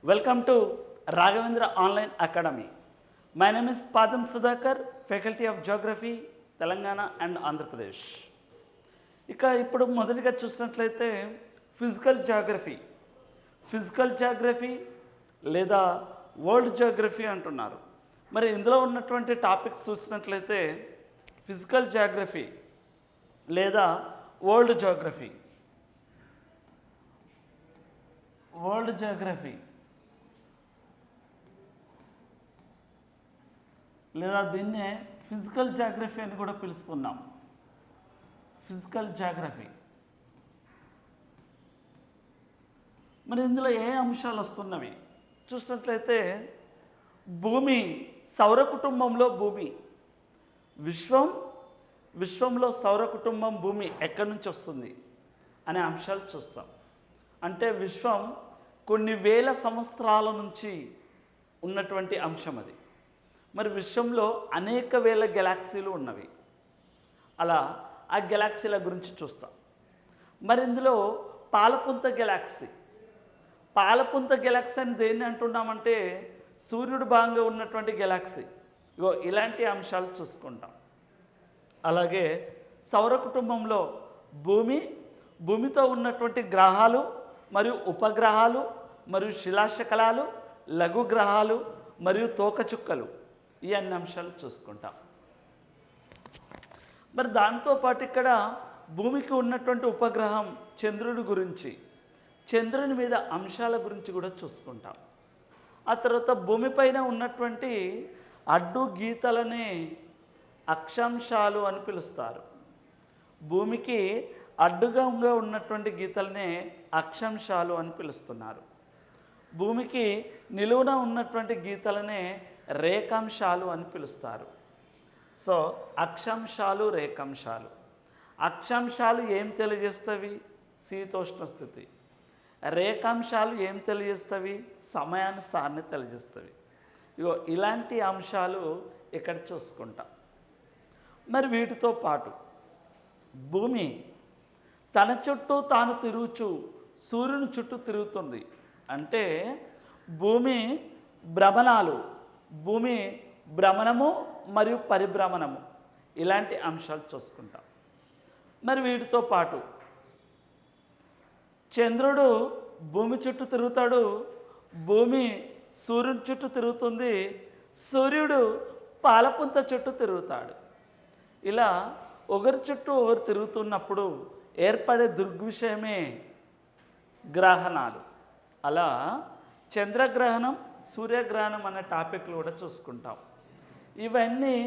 Welcome to Raghavendra Online Academy. My name is Padam Sudhakar, Faculty of Geography, Telangana and Andhra Pradesh. ఇప్పుడు మొదటిగా చూసినట్లయితే physical geography లేదా world geography అంటున్నారు. మరి ఇందులో ఉన్నటువంటి టాపిక్స్ చూసినట్లయితే ఫిజికల్ జాగ్రఫీ లేదా వరల్డ్ జాగ్రఫీ లేదా దీన్నే ఫిజికల్ జాగ్రఫీ అని కూడా పిలుస్తున్నాం. Physical geography. మరి ఇందులో ఏ అంశాలు వస్తున్నవి చూసినట్లయితే భూమి, సౌర కుటుంబంలో భూమి, విశ్వంలో సౌర కుటుంబం భూమి ఎక్కడి నుంచి వస్తుంది అనే అంశాలు చూస్తాం. అంటే విశ్వం కొన్ని వేల సంవత్సరాల నుంచి ఉన్నటువంటి అంశం అది. మరి విశ్వంలో అనేక వేల గెలాక్సీలు ఉన్నవి. అలా ఆ గెలాక్సీల గురించి చూస్తాం. మరి ఇందులో పాలపుంత గెలాక్సీ అని దేన్ని అంటున్నామంటే సూర్యుడు భాగంగా ఉన్నటువంటి గెలాక్సీ. ఇలాంటి అంశాలు చూసుకుంటాం. అలాగే సౌర కుటుంబంలో భూమితో ఉన్నటువంటి గ్రహాలు మరియు ఉపగ్రహాలు మరియు శిలాశకలాలు, లఘు గ్రహాలు మరియు తోకచుక్కలు, ఈ అన్ని అంశాలు చూసుకుంటాం. మరి దాంతోపాటు ఇక్కడ భూమికి ఉన్నటువంటి ఉపగ్రహం చంద్రుడి గురించి, చంద్రుని మీద అంశాల గురించి కూడా చూసుకుంటాం. ఆ తర్వాత భూమిపైన ఉన్నటువంటి అడ్డు గీతలనే అక్షాంశాలు అని పిలుస్తారు. భూమికి అడ్డుగా ఉన్నటువంటి గీతలనే అక్షాంశాలు అని పిలుస్తున్నారు. భూమికి నిలువున ఉన్నటువంటి గీతలనే రేఖాంశాలు అని పిలుస్తారు. సో అక్షాంశాలు, రేఖాంశాలు. అక్షాంశాలు ఏం తెలియజేస్తవి? శీతోష్ణ స్థితి. రేఖాంశాలు ఏం తెలియజేస్తవి? సమయానుసారాన్ని తెలియజేస్తవి. ఇలాంటి అంశాలు ఇక్కడ చూసుకుంటాం. మరి వీటితో పాటు భూమి తన చుట్టూ తాను తిరుగుచు సూర్యుని చుట్టూ తిరుగుతుంది. అంటే భూమి భ్రమణము మరియు పరిభ్రమణము, ఇలాంటి అంశాలు చూసుకుంటాం. మరి వీటితో పాటు చంద్రుడు భూమి చుట్టూ తిరుగుతాడు, భూమి సూర్యుని చుట్టూ తిరుగుతుంది, సూర్యుడు పాలపుంత చుట్టూ తిరుగుతాడు. ఇలా ఒకరి చుట్టూ ఒకరు తిరుగుతున్నప్పుడు ఏర్పడే దృగ్విషయమే గ్రహణాలు. అలా చంద్రగ్రహణం, సూర్యగ్రహణం అనే టాపిక్లు కూడా చూసుకుంటాం. ఇవన్నీ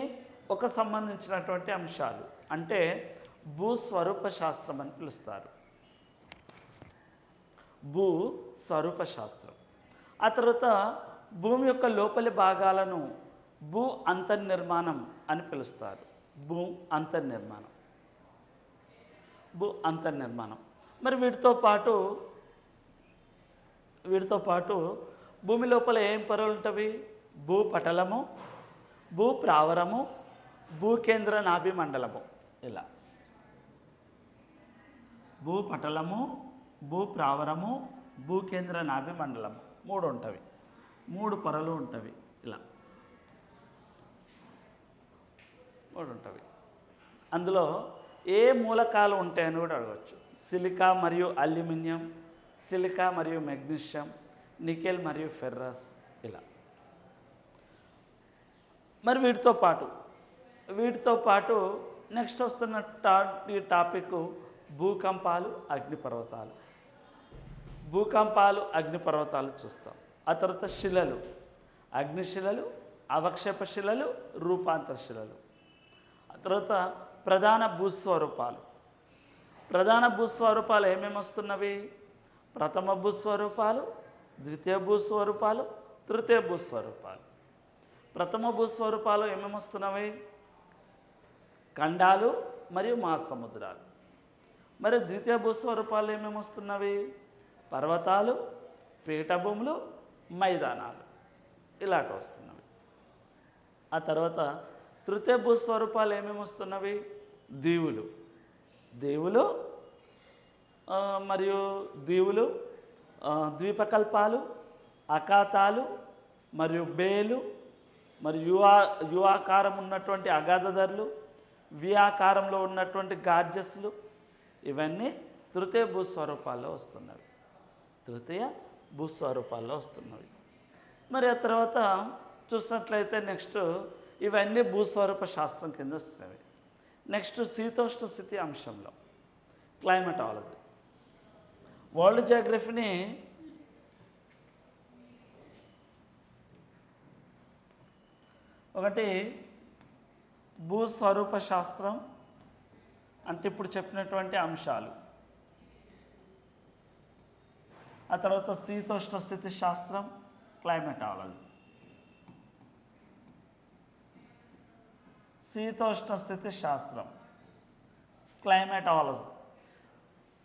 ఒక సంబంధించినటువంటి అంశాలు. అంటే భూస్వరూప శాస్త్రం అని పిలుస్తారు. భూస్వరూప శాస్త్రం. ఆ తర్వాత భూమి యొక్క లోపలి భాగాలను భూ అంతర్నిర్మాణం అని పిలుస్తారు. భూ అంతర్నిర్మాణం. మరి వీటితో పాటు భూమి లోపల ఏం పొరలు ఉంటవి? భూపటలము, భూప్రావరము, భూకేంద్ర నాభి మండలము. ఇలా భూపటలము, భూప్రావరము, భూకేంద్ర నాభి మండలము 3 ఉంటవి. 3 పొరలు ఉంటవి. ఇలా 3 ఉంటవి. అందులో ఏ మూలకాలు ఉంటాయని కూడా అడగవచ్చు. సిలికా మరియు అల్యూమినియం, సిలికా మరియు మెగ్నీషియం, నికెల్ మరియు ఫెర్రస్, ఇలా. మరి వీటితో పాటు నెక్స్ట్ వస్తున్న టాపిక్ భూకంపాలు, అగ్నిపర్వతాలు చూస్తాం. ఆ తర్వాత శిలలు, అగ్నిశిలలు, అవక్షేప శిలలు, రూపాంతర శిలలు. ఆ తర్వాత ప్రధాన భూస్వరూపాలు ఏమేమి వస్తున్నవి? ప్రథమ భూస్వరూపాలు, ద్వితీయ భూస్వరూపాలు, తృతీయ భూస్వరూపాలు. ప్రథమ భూస్వరూపాలు ఏమేమి వస్తున్నవి? ఖండాలు మరియు మహాసముద్రాలు. మరి ద్వితీయ భూస్వరూపాలు ఏమేమి వస్తున్నవి? పర్వతాలు, పీఠభూములు, మైదానాలు, ఇలాంటి వస్తున్నవి. ఆ తర్వాత తృతీయ భూస్వరూపాలు ఏమేమి వస్తున్నవి? దీవులు మరియు ద్వీపకల్పాలు, అకాతాలు మరియు బేలు మరియు యు ఆకారం ఉన్నటువంటి అగాధధరులు, వి ఆకారంలో ఉన్నటువంటి గార్జస్లు, ఇవన్నీ తృతీయ భూస్వరూపాల్లో వస్తున్నవి. తృతీయ భూస్వరూపాల్లో వస్తున్నవి. మరి ఆ తర్వాత చూసినట్లయితే నెక్స్ట్ ఇవన్నీ భూస్వరూప శాస్త్రం కింద వస్తున్నవి. నెక్స్ట్ శీతోష్ణ స్థితి అంశంలో క్లైమటాలజీ. వరల్డ్ జియోగ్రఫీని ఒకటి భూస్వరూప శాస్త్రం అంటే ఇప్పుడు చెప్పినటువంటి అంశాలు, ఆ తర్వాత శీతోష్ణ స్థితి శాస్త్రం క్లైమటాలజీ. శీతోష్ణ స్థితి శాస్త్రం క్లైమటాలజీ.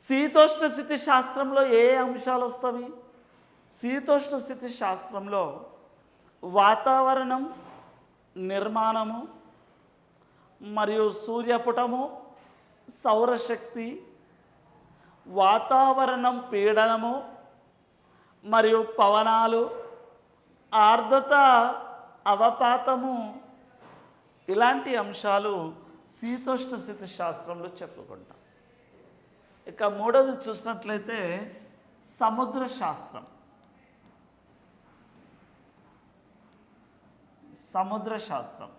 శీతోష్ణ స్థితి శాస్త్రంలో ఏ అంశాలు వస్తాయి? శీతోష్ణ స్థితి శాస్త్రంలో వాతావరణం నిర్మాణము మరియు సూర్యపుటము, సౌరశక్తి, వాతావరణం పీడనము మరియు పవనాలు, ఆర్ద్రత, అవపాతము, ఇలాంటి అంశాలు శీతోష్ణ స్థితి శాస్త్రంలో చెప్పుకుంటాం. ఇక మూడవది చూసినట్లయితే సముద్ర శాస్త్రం. సముద్ర శాస్త్రం.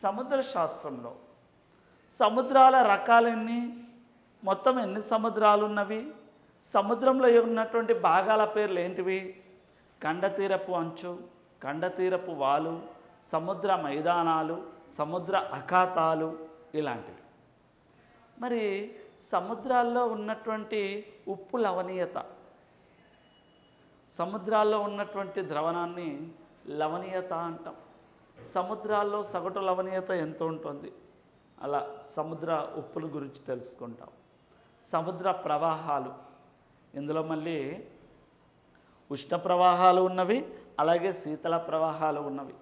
సముద్ర శాస్త్రంలో సముద్రాల రకాలెన్ని, మొత్తం ఎన్ని సముద్రాలు ఉన్నవి, సముద్రంలో ఉన్నటువంటి భాగాల పేర్లు ఏంటివి? ఖండతీరపు అంచు, ఖండతీరపు వాలు, సముద్ర మైదానాలు, సముద్ర అఖాతాలు, ఇలాంటివి. మరి సముద్రాల్లో ఉన్నటువంటి ఉప్పు లవణీయత, సముద్రాల్లో ఉన్నటువంటి ద్రవణాన్ని లవణీయత అంటాం. సముద్రాల్లో సగటు లవణీయత ఎంత ఉంటుంది, అలా సముద్ర ఉప్పుల గురించి తెలుసుకుంటాం. సముద్ర ప్రవాహాలు, ఇందులో మళ్ళీ ఉష్ణ ప్రవాహాలు ఉన్నవి, అలాగే శీతల ప్రవాహాలు ఉన్నవి.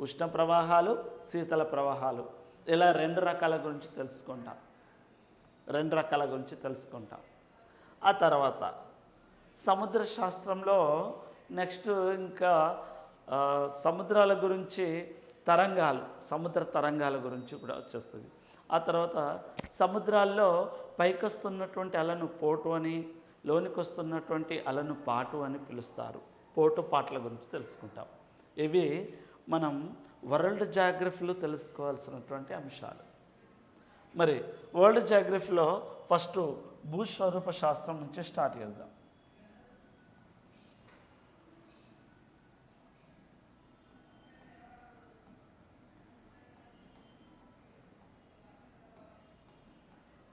ఉష్ణ ప్రవాహాలు, శీతల ప్రవాహాలు, ఇలా రెండు రకాల గురించి తెలుసుకుంటాం. ఆ తర్వాత సముద్ర శాస్త్రంలో నెక్స్ట్ ఇంకా సముద్రాల గురించి తరంగాలు, సముద్ర తరంగాల గురించి కూడా వచ్చేస్తుంది. ఆ తర్వాత సముద్రాల్లో పైకొస్తున్నటువంటి అలను పోటు అని, లోనికి వస్తున్నటువంటి అలను పాటు అని పిలుస్తారు. పోటు పాటల గురించి తెలుసుకుంటాం. ఇవి మనం వరల్డ్ జియోగ్రఫీలో తెలుసుకోవాల్సినటువంటి అంశాలు. మరి వరల్డ్ జియోగ్రఫీలో ఫస్ట్ భూస్వరూప శాస్త్రం నుంచి స్టార్ట్ చేద్దాం.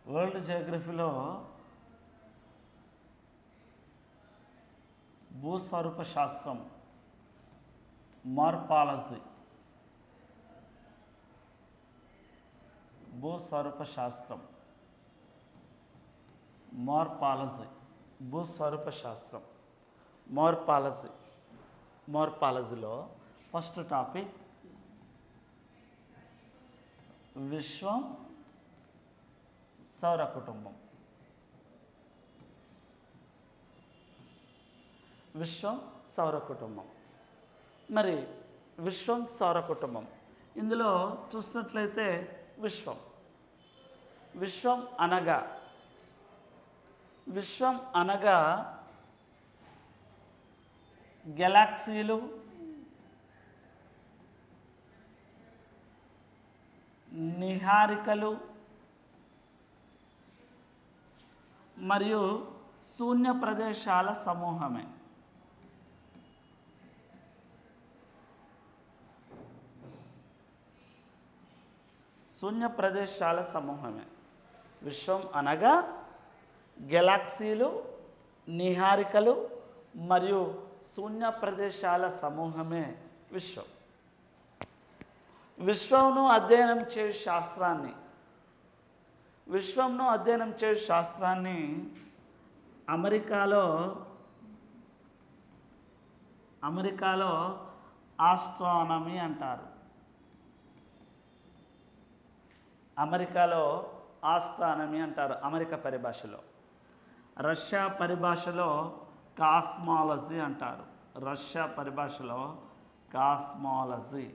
వరల్డ్ జియోగ్రఫీలో భూస్వరూప శాస్త్రం మార్పాలజీ. భూస్వరూప శాస్త్రం మార్పాలజీ. భూస్వరూప శాస్త్రం మార్పాలజీ. మార్పాలజీలో ఫస్ట్ టాపిక్ విశ్వం సౌర కుటుంబం. విశ్వం సౌర కుటుంబం. మరి విశ్వం సౌర కుటుంబం ఇందులో చూసినట్లయితే విశ్వం అనగా గెలాక్సీలు, నిహారికలు మరియు శూన్య ప్రదేశాల సమూహమే. శూన్య ప్రదేశాల సమూహమే విశ్వం అనగా గెలాక్సీలు, నిహారికలు మరియు శూన్య ప్రదేశాల సమూహమే విశ్వం. విశ్వంను అధ్యయనం చేయు శాస్త్రాన్ని అమెరికాలో ఆస్ట్రానమీ అంటారు. అమెరికా పరిభాషలో. రష్యా పరిభాషలో కాస్మాలజీ అంటారు. రష్యా పరిభాషలో కాస్మాలజీ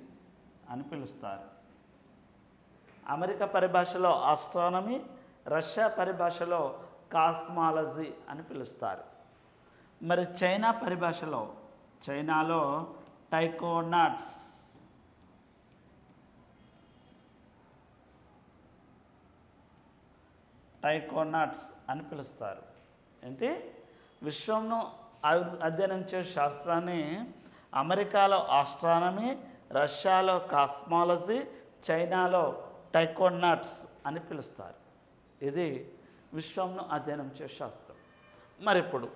అని పిలుస్తారు. అమెరికా పరిభాషలో ఆస్ట్రానమీ, రష్యా పరిభాషలో కాస్మాలజీ అని పిలుస్తారు. మరి చైనా పరిభాషలో, చైనాలో టైకోనాట్స్ అని పిలుస్తారు. ఏంటి? విశ్వంను అధ్యయనం చేసే శాస్త్రాన్ని అమెరికాలో ఆస్ట్రానమీ, రష్యాలో కాస్మాలజీ, చైనాలో టైకోనాట్స్ అని పిలుస్తారు. ఇది విశ్వంను అధ్యయనం చేసే శాస్త్రం. మరి ఇప్పుడు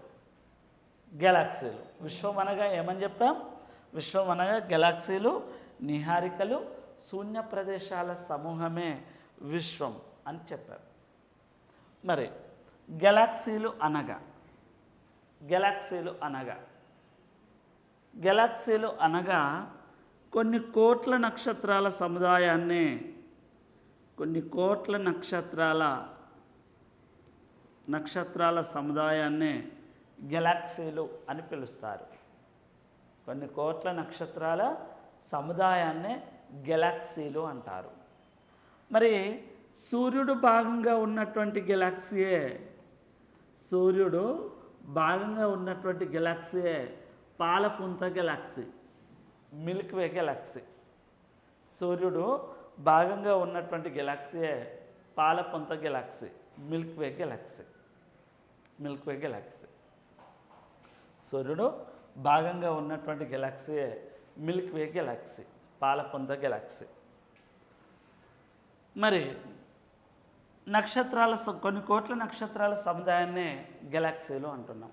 గెలాక్సీలు. విశ్వం అనగా ఏమని చెప్పాం? విశ్వం అనగా గెలాక్సీలు, నిహారికలు, శూన్య ప్రదేశాల సమూహమే విశ్వం అని చెప్పారు. మరి గెలాక్సీలు అనగా కొన్ని కోట్ల నక్షత్రాల సముదాయాన్ని, నక్షత్రాల సముదాయాన్ని గెలాక్సీలు అని పిలుస్తారు. కొన్ని కోట్ల నక్షత్రాల సముదాయాన్ని గెలాక్సీలు అంటారు. మరి సూర్యుడు భాగంగా ఉన్నటువంటి గెలాక్సీయే పాలపుంత గెలాక్సీ, మిల్క్వే గెలాక్సీ. సూర్యుడు భాగంగా ఉన్నటువంటి గెలాక్సీయే పాలపుంత గెలాక్సీ, మిల్క్వే గెలాక్సీ. సూర్యుడు భాగంగా ఉన్నటువంటి గెలాక్సీయే మిల్క్వే గెలాక్సీ, పాలపుంత గెలాక్సీ. మరి కొన్ని కోట్ల నక్షత్రాల సముదాయాన్నే గెలాక్సీలు అంటున్నాం.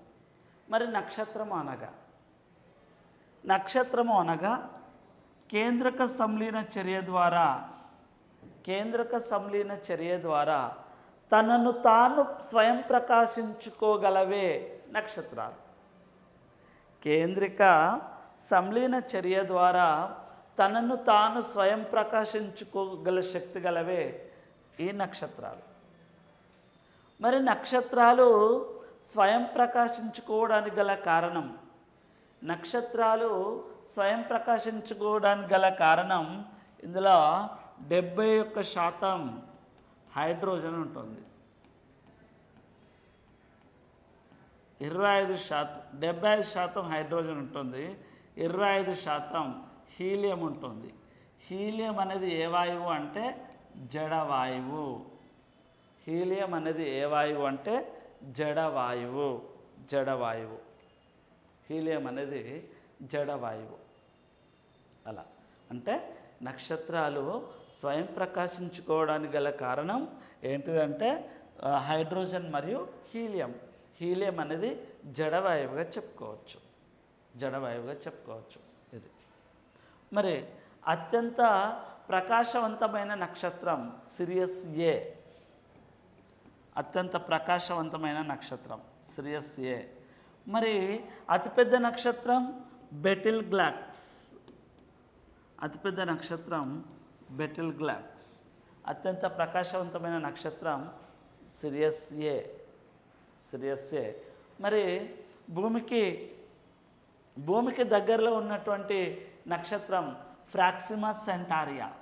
మరి నక్షత్రము అనగా కేంద్రక సంలీన చర్య ద్వారా తనను తాను స్వయం ప్రకాశించుకోగలవే నక్షత్రాలు. కేంద్రిక సంలీన చర్య ద్వారా తనను తాను స్వయం ప్రకాశించుకోగల శక్తి గలవే ఈ నక్షత్రాలు. మరి నక్షత్రాలు స్వయం ప్రకాశించుకోవడానికి గల కారణం, ఇందులో 71% హైడ్రోజన్ ఉంటుంది, 75% హైడ్రోజన్ ఉంటుంది, 25% హీలియం ఉంటుంది. హీలియం అనేది ఏ వాయువు అంటే జడవాయువు. హీలియం అనేది ఏ వాయువు అంటే జడవాయువు. హీలియం అనేది జడవాయువు. అలా అంటే నక్షత్రాలు స్వయం ప్రకాశించుకోవడానికి గల కారణం ఏంటిదంటే హైడ్రోజన్ మరియు హీలియం. హీలియం అనేది జడవాయువుగా చెప్పుకోవచ్చు. ఇది మరి అత్యంత ప్రకాశవంతమైన నక్షత్రం సిరియస్ ఏ. మరి అతిపెద్ద నక్షత్రం బెటిల్గ్లాక్స్. అత్యంత ప్రకాశవంతమైన నక్షత్రం సిరియస్ ఏ. మరి భూమికి దగ్గరలో ఉన్నటువంటి నక్షత్రం ప్రాక్సిమా సెంటారియా.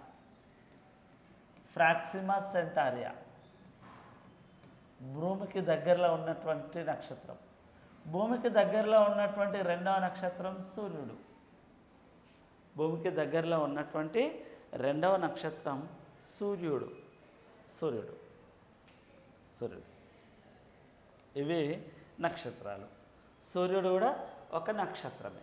భూమికి దగ్గరలో ఉన్నటువంటి నక్షత్రం. భూమికి దగ్గరలో ఉన్నటువంటి రెండవ నక్షత్రం సూర్యుడు. సూర్యుడు. ఇవి నక్షత్రాలు. సూర్యుడు కూడా ఒక నక్షత్రమే.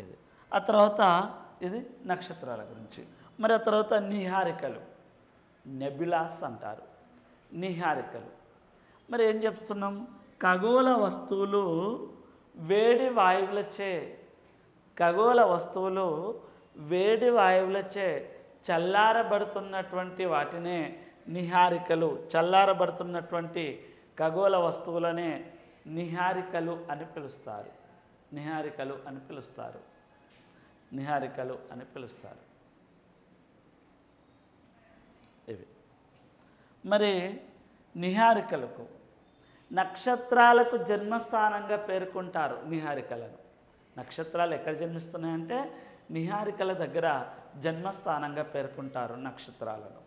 ఇది ఆ తర్వాత ఇది నక్షత్రాల గురించి. మరి ఆ తర్వాత నిహారికలు, నెబ్యులాస్ అంటారు. నిహారికలు మరి ఏం చెప్తున్నాం? ఖగోళ వస్తువులు వేడి వాయువులచే చల్లారబడుతున్నటువంటి వాటినే నిహారికలు. చల్లారబడుతున్నటువంటి ఖగోళ వస్తువులనే నిహారికలు అని పిలుస్తారు. ఇవి మరి నిహారికలకు నక్షత్రాలకు జన్మస్థానంగా పేర్కొంటారు నిహారికలను. నక్షత్రాలు ఎక్కడ జన్మిస్తున్నాయంటే నిహారికల దగ్గర జన్మస్థానంగా పేర్కొంటారు నక్షత్రాలను.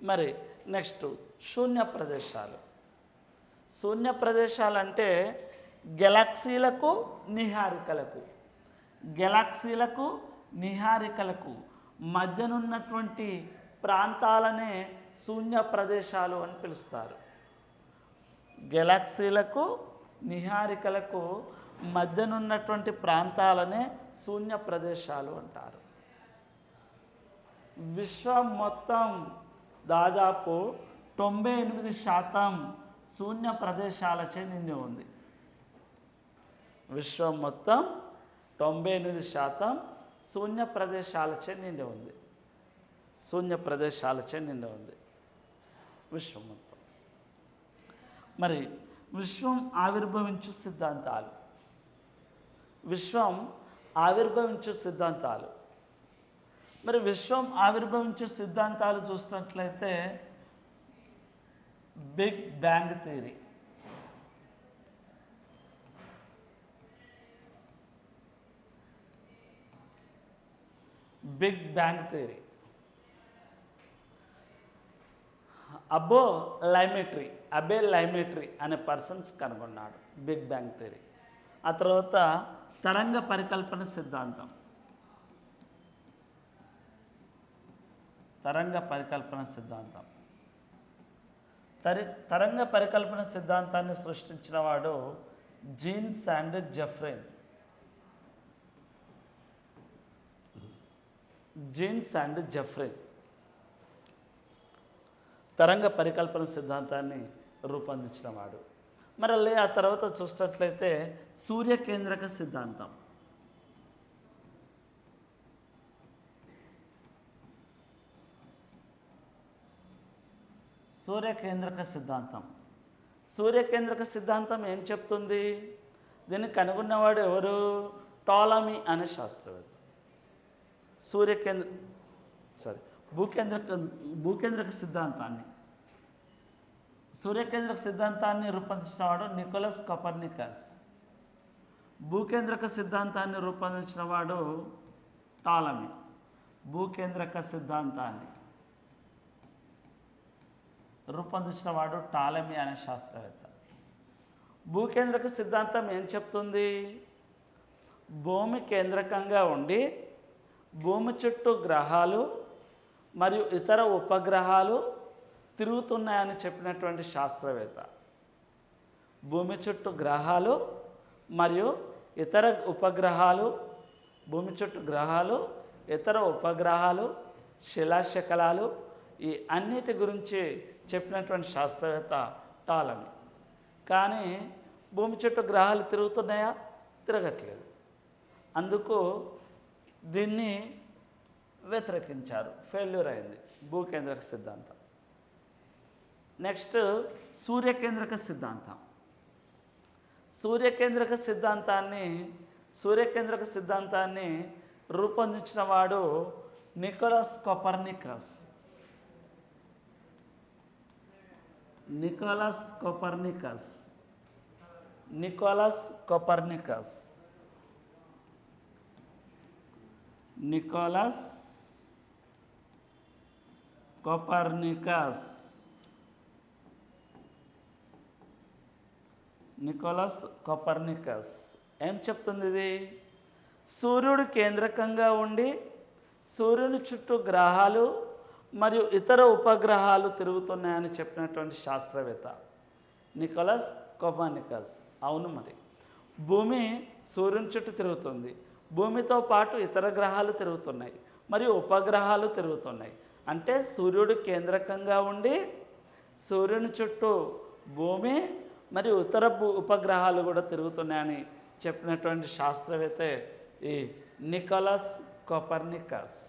మరి నెక్స్ట్ శూన్య ప్రదేశాలు. శూన్య ప్రదేశాలు అంటే గెలాక్సీలకు నిహారికలకు మధ్యనున్నటువంటి ప్రాంతాలనే శూన్య ప్రదేశాలు అని పిలుస్తారు. గెలాక్సీలకు నిహారికలకు మధ్యనున్నటువంటి ప్రాంతాలనే శూన్య ప్రదేశాలు అంటారు. విశ్వం మొత్తం దాదాపు 98% శూన్య ప్రదేశాలచే నిండి ఉంది. విశ్వం మొత్తం 98% శూన్య ప్రదేశాలచే నిండి ఉంది. విశ్వం మొత్తం. మరి విశ్వం ఆవిర్భవించు సిద్ధాంతాలు. మరి విశ్వం ఆవిర్భవించే సిద్ధాంతాలు చూసినట్లయితే బిగ్ బ్యాంగ్ థియరీ, అబే లైమెట్రీ అనే పర్సన్స్ కనుగొన్నాడు బిగ్ బ్యాంగ్ థియరీ. ఆ తర్వాత తరంగ పరికల్పన సిద్ధాంతం. తరంగ పరికల్పన సిద్ధాంతాన్ని సృష్టించిన వాడు జీన్స్ అండ్ జెఫ్రెన్. తరంగ పరికల్పన సిద్ధాంతాన్ని రూపొందించిన వాడు. మరి ఆ తర్వాత చూసినట్లయితే సూర్యకేంద్రక సిద్ధాంతం. సూర్యకేంద్రక సిద్ధాంతం ఏం చెప్తుంది? దీన్ని కనుగొన్నవాడు ఎవరు? టాలమీ అనే శాస్త్రవేత్త. భూకేంద్రక సిద్ధాంతాన్ని సూర్యకేంద్రక సిద్ధాంతాన్ని రూపొందించినవాడు నికోలస్ కోపర్నికస్. భూకేంద్రక సిద్ధాంతాన్ని రూపొందించినవాడు టాలమీ. భూకేంద్రక సిద్ధాంతాన్ని రూపొందించినవాడు టాలమీ అనే శాస్త్రవేత్త. భూకేంద్రక సిద్ధాంతం ఏం చెప్తుంది? భూమి కేంద్రకంగా ఉండి భూమి చుట్టూ గ్రహాలు మరియు ఇతర ఉపగ్రహాలు తిరుగుతున్నాయని చెప్పినటువంటి శాస్త్రవేత్త. భూమి చుట్టూ గ్రహాలు మరియు ఇతర ఉపగ్రహాలు శిలాశకలాలు ఈ అన్నిటి గురించి చెప్పినటువంటి శాస్త్రవేత్త టాలమీ. కానీ భూమి చుట్టూ గ్రహాలు తిరుగుతున్నాయా? తిరగట్లేదు. అందుకు దీన్ని వ్యతిరేకించారు, ఫెయిల్యూర్ అయింది భూకేంద్రక సిద్ధాంతం. నెక్స్ట్ సూర్యకేంద్రక సిద్ధాంతాన్ని రూపొందించిన వాడు నికోలస్ కోపర్నికస్. కోపర్నికస్ ఏం చెప్తుంది ఇది? సూర్యుడు కేంద్రకంగా ఉండి సూర్యుని చుట్టూ గ్రహాలు మరియు ఇతర ఉపగ్రహాలు తిరుగుతున్నాయని చెప్పినటువంటి శాస్త్రవేత్త నికోలస్ కోపర్నికస్. అవును, మరి భూమి సూర్యుని చుట్టూ తిరుగుతుంది, భూమితో పాటు ఇతర గ్రహాలు తిరుగుతున్నాయి మరియు ఉపగ్రహాలు తిరుగుతున్నాయి. అంటే సూర్యుడు కేంద్రకంగా ఉండి సూర్యుని చుట్టూ భూమి మరియు ఇతర ఉపగ్రహాలు కూడా తిరుగుతున్నాయని చెప్పినటువంటి శాస్త్రవేత్త ఈ నికోలస్ కోపర్నికస్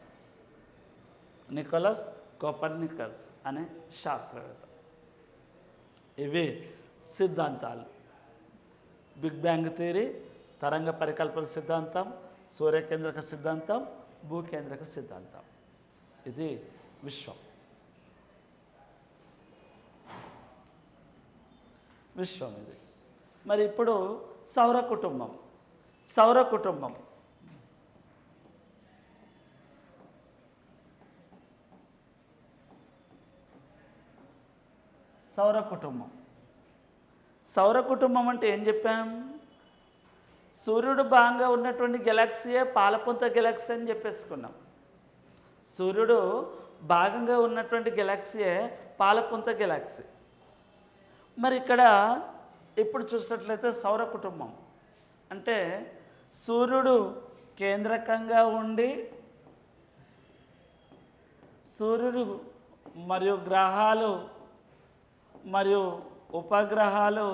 అనే శాస్త్రవేత్త. ఇవి సిద్ధాంతాలు: బిగ్ బ్యాంగ్ థియరీ, తరంగ పరికల్పన సిద్ధాంతం, సూర్యకేంద్రక సిద్ధాంతం, భూకేంద్రక సిద్ధాంతం. ఇది విశ్వం. విశ్వం ఇది. మరి ఇప్పుడు సౌర కుటుంబం. సౌర కుటుంబం సౌర కుటుంబం సౌర కుటుంబం అంటే ఏం చెప్పాం? సూర్యుడు భాగంగా ఉన్నటువంటి గెలాక్సీయే పాలపుంత గెలాక్సీ అని చెప్పేసుకున్నాం. సూర్యుడు భాగంగా ఉన్నటువంటి గెలాక్సీయే పాలపుంత గెలాక్సీ. మరి ఇక్కడ ఇప్పుడు చూసినట్లయితే సౌర కుటుంబం అంటే సూర్యుడు కేంద్రకంగా ఉండి సూర్యుడు మరియు గ్రహాలు మరియు ఉపగ్రహాలు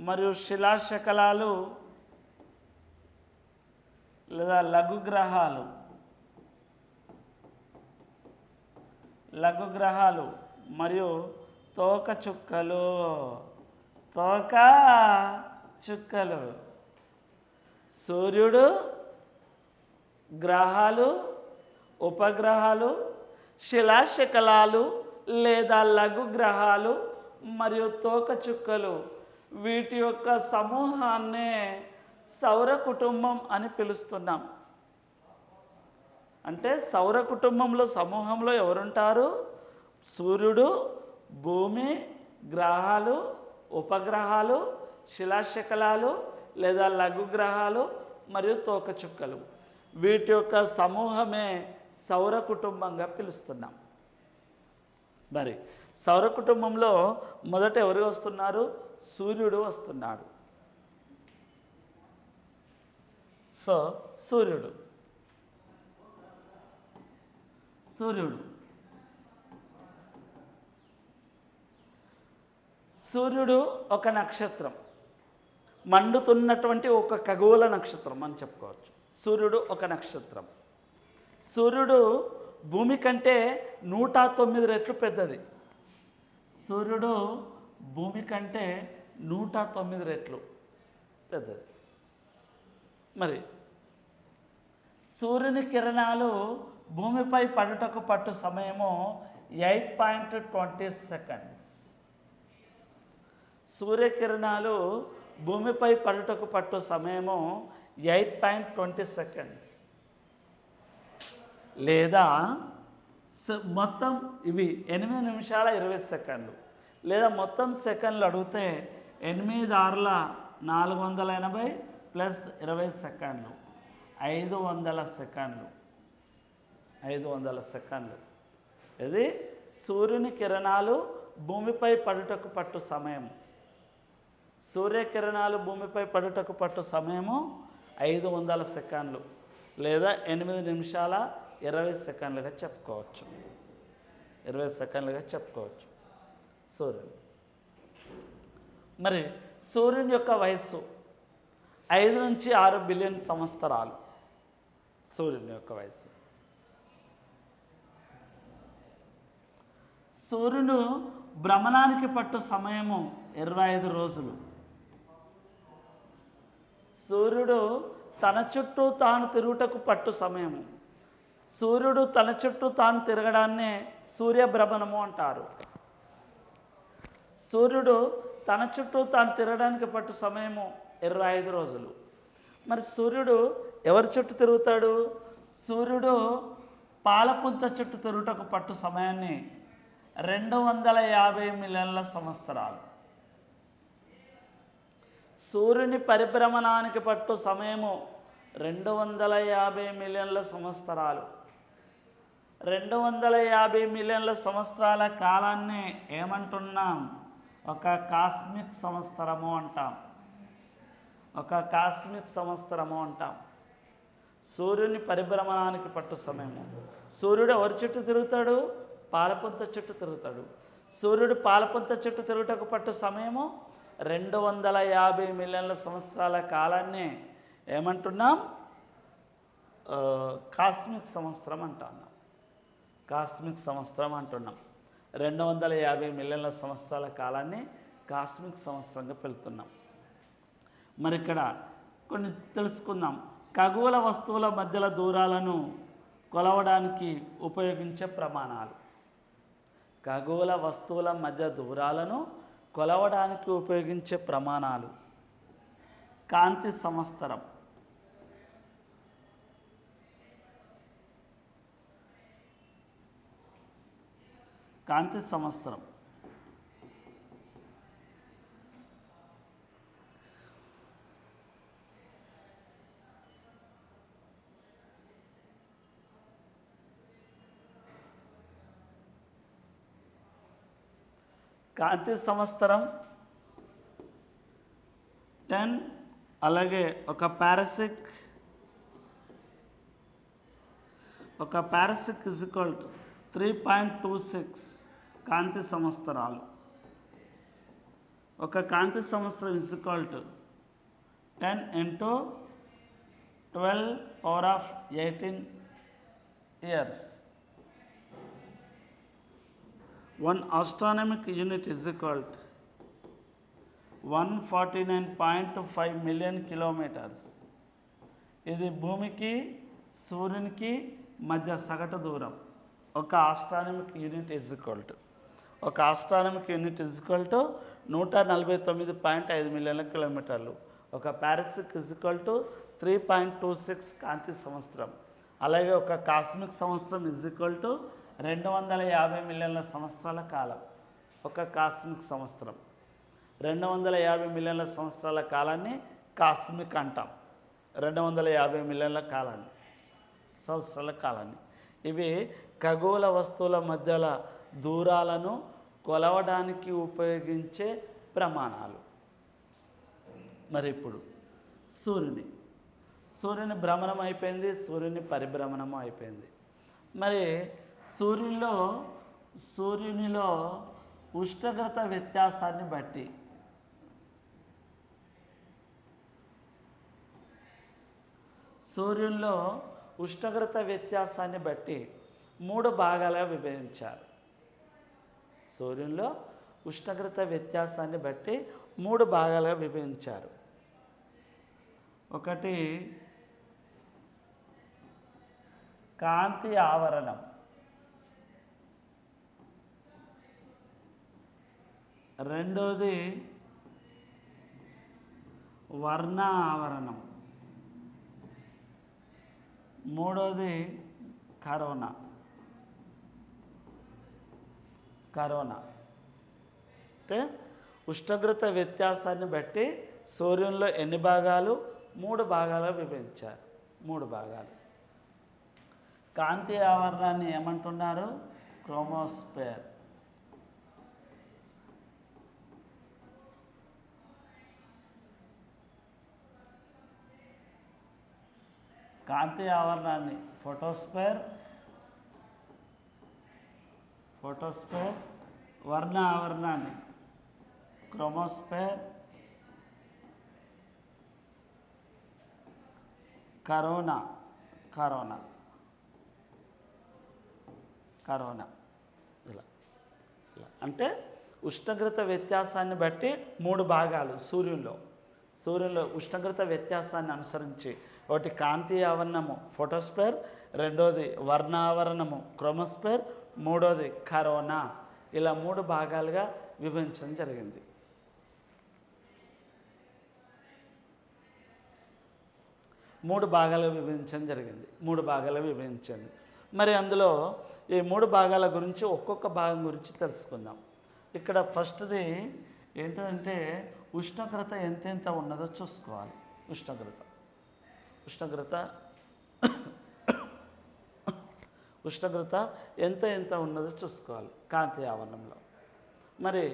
మరియు శిలాశకలాలు లేదా లఘుగ్రహాలు మరియు తోక చుక్కలు సూర్యుడు, గ్రహాలు, ఉపగ్రహాలు, శిలాశకలాలు లేదా లఘుగ్రహాలు మరియు తోక చుక్కలు వీటి యొక్క సమూహాన్నే సౌర కుటుంబం అని పిలుస్తున్నాం. అంటే సౌర కుటుంబంలో సమూహంలో ఎవరుంటారు? సూర్యుడు, భూమి, గ్రహాలు, ఉపగ్రహాలు, శిలాశకలాలు లేదా లఘుగ్రహాలు మరియు తోకచుక్కలు వీటి యొక్క సమూహమే సౌర కుటుంబంగా పిలుస్తున్నాం. మరి సౌర కుటుంబంలో మొదట ఎవరు వస్తున్నారు? సూర్యుడు వస్తున్నాడు. సో సూర్యుడు ఒక నక్షత్రం, మండుతున్నటువంటి ఒక ఖగోళ నక్షత్రం అని చెప్పుకోవచ్చు. సూర్యుడు ఒక నక్షత్రం. సూర్యుడు భూమి కంటే 109 రెట్లు పెద్దది. సూర్యుడు భూమి కంటే 109 రెట్లు పెద్దది. మరి సూర్యుని కిరణాలు భూమిపై పడుటకు పట్టు సమయము 8.20 సెకండ్స్. సూర్యకిరణాలు భూమిపై పడుటకు పట్టు సమయము 8.20 సెకండ్స్. లేదా మొత్తం ఇవి 8 నిమిషాల 20 సెకండ్లు. లేదా మొత్తం సెకండ్లు అడిగితే 8 6 480 ప్లస్ 20 సెకండ్లు 500 సెకండ్లు. 500 సెకండ్లు. ఇది సూర్యుని కిరణాలు భూమిపై పడుటకు పట్టు సమయం. సూర్యకిరణాలు భూమిపై పడుటకు పట్టు సమయము 500 సెకండ్లు లేదా 8 నిమిషాల 20 సెకండ్లుగా చెప్పుకోవచ్చు. 20 సెకండ్లుగా చెప్పుకోవచ్చు సూర్యుడు. మరి సూర్యుని యొక్క వయస్సు 5 నుంచి 6 బిలియన్ సంవత్సరాలు. సూర్యుని యొక్క వయస్సు. సూర్యుడు భ్రమణానికి పట్టు సమయము 25 రోజులు. సూర్యుడు తన చుట్టూ తాను తిరుగుటకు పట్టు సమయము. సూర్యుడు తన చుట్టూ తాను తిరగడాన్నే సూర్యభ్రమణము అంటారు. సూర్యుడు తన చుట్టూ తాను తిరగడానికి పట్టు సమయము 25 రోజులు. మరి సూర్యుడు ఎవరి చుట్టూ తిరుగుతాడు? సూర్యుడు పాలపుంత చుట్టూ తిరుగుటకు పట్టు సమయాన్ని 250 మిలియన్ల సంవత్సరాలు. సూర్యుని పరిభ్రమణానికి పట్టు సమయము 250 మిలియన్ల సంవత్సరాలు. 250 మిలియన్ల సంవత్సరాల కాలాన్ని ఏమంటున్నాం? ఒక కాస్మిక్ సంవత్సరము అంటాం. ఒక కాస్మిక్ సంవత్సరము అంటాం. సూర్యుని పరిభ్రమణానికి పట్టు సమయము. సూర్యుడు ఎవరి చుట్టూ తిరుగుతాడు? పాలపుంత చుట్టూ తిరుగుతాడు. సూర్యుడు పాలపుంత చుట్టూ తిరుగుటకు పట్టు సమయము 250 మిలియన్ల సంవత్సరాల కాలాన్ని ఏమంటున్నాం? కాస్మిక్ సంవత్సరం అంటున్నాం. కాస్మిక్ సంవత్సరం అంటున్నాం. 250 మిలియన్ల సంవత్సరాల కాలాన్ని కాస్మిక్ సంవత్సరంగా పిలుస్తున్నాం. మరి ఇక్కడ కొన్ని తెలుసుకుందాం. ఖగోళ వస్తువుల మధ్యల దూరాలను కొలవడానికి ఉపయోగించే ప్రమాణాలు. ఖగోళ వస్తువుల మధ్య దూరాలను కొలవడానికి ఉపయోగించే ప్రమాణాలు. కాంతి సంవత్సరం. కాంతి సంవత్సరం కాంతి సంవత్సరం 10. అలాగే ఒక పారసిక్ ఇజ్ ఈక్వల్ టు 3.26 కాంతి సంవత్సరాలు. ఒక కాంతి సంవత్సరం is equal to 10 × 12⁻18 years. 1 astronomic unit is equal to 149.5 million kilometers. ఇది భూమికి సూర్యునికి మధ్య సగటు దూరం. ఒక ఆస్ట్రానమిక్ యూనిట్ ఇజ్ ఈక్వల్ టు 149.5 మిలియన్ల కిలోమీటర్లు. ఒక పారసిక్ ఇజ్ ఈక్వల్ టు 3.26 కాంతి సంవత్సరం. అలాగే ఒక కాస్మిక్ సంవత్సరం ఇజ్ ఈక్వల్ టు 250 మిలియన్ల సంవత్సరాల కాలం. ఒక కాస్మిక్ సంవత్సరం 250 మిలియన్ల సంవత్సరాల కాలాన్ని కాస్మిక్ అంటాం. 250 మిలియన్ల సంవత్సరాల కాలాన్ని. ఇవి ఖగోళ వస్తువుల మధ్యల దూరాలను కొలవడానికి ఉపయోగించే ప్రమాణాలు. మరి ఇప్పుడు సూర్యుని భ్రమణం అయిపోయింది, సూర్యుని పరిభ్రమణము అయిపోయింది. మరి సూర్యునిలో ఉష్ణోగ్రత వ్యత్యాసాన్ని బట్టి మూడు భాగాలుగా విభజించారు. సూర్యునిలో ఉష్ణోగ్రత వ్యత్యాసాన్ని బట్టి 3 భాగాలుగా విభజించారు. ఒకటి కాంతి ఆవరణం, రెండోది వర్ణ ఆవరణం, మూడోది కరోనా. అంటే ఉష్ణోగ్రత వ్యత్యాసాన్ని బట్టి సూర్యునిలో ఎన్ని భాగాలు? 3 భాగాలుగా విభజించారు. 3 భాగాలు. కాంతి ఆవరణాన్ని ఏమంటున్నారు? క్రోమోస్ఫియర్. కాంతి ఆవరణాన్ని ఫోటోస్ఫియర్, వర్ణ ఆవరణాన్ని క్రోమోస్ఫియర్, కరోనా ఇలా అంటే ఉష్ణోగ్రత వ్యత్యాసాన్ని బట్టి 3 భాగాలు సూర్యుల్లో ఉష్ణోగ్రత వ్యత్యాసాన్ని అనుసరించి. ఒకటి కాంతి ఆవరణము ఫోటోస్ఫియర్, రెండోది వర్ణ ఆవరణము క్రోమోస్ఫియర్, మూడోది కరోనా. ఇలా 3 భాగాలుగా విభజించడం జరిగింది. మూడు భాగాలుగా విభజించండి. మరి అందులో ఈ 3 భాగాల గురించి ఒక్కొక్క భాగం గురించి తెలుసుకుందాం. ఇక్కడ ఫస్ట్ది ఏంటంటే ఉష్ణోగ్రత ఎంతెంత ఉన్నదో చూసుకోవాలి. ఉష్ణోగ్రత ఎంత ఉన్నదో చూసుకోవాలి కాంతి ఆవరణంలో. మరి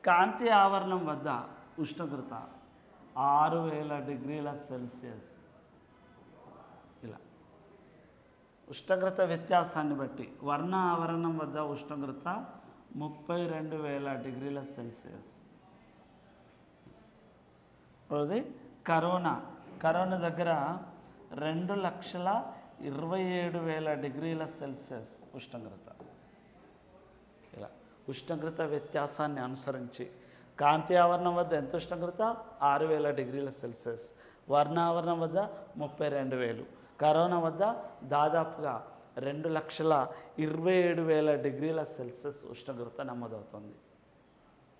కాంతి ఆవరణం వద్ద ఉష్ణోగ్రత 6000 డిగ్రీల సెల్సియస్. ఇలా ఉష్ణోగ్రత వ్యత్యాసాన్ని బట్టి వర్ణ ఆవరణం వద్ద ఉష్ణోగ్రత 32,000 డిగ్రీల సెల్సియస్. అది కరోనా దగ్గర 2,27,000 డిగ్రీల సెల్సియస్ ఉష్ణోగ్రత. ఇలా ఉష్ణోగ్రత వ్యత్యాసాన్ని అనుసరించి కాంతి ఆవరణం వద్ద ఎంత ఉష్ణోగ్రత? 6,000 డిగ్రీల సెల్సియస్. వర్ణ ఆవరణం వద్ద 32,000. కరోనా వద్ద దాదాపుగా 2,27,000 డిగ్రీల సెల్సియస్ ఉష్ణోగ్రత నమోదవుతుంది.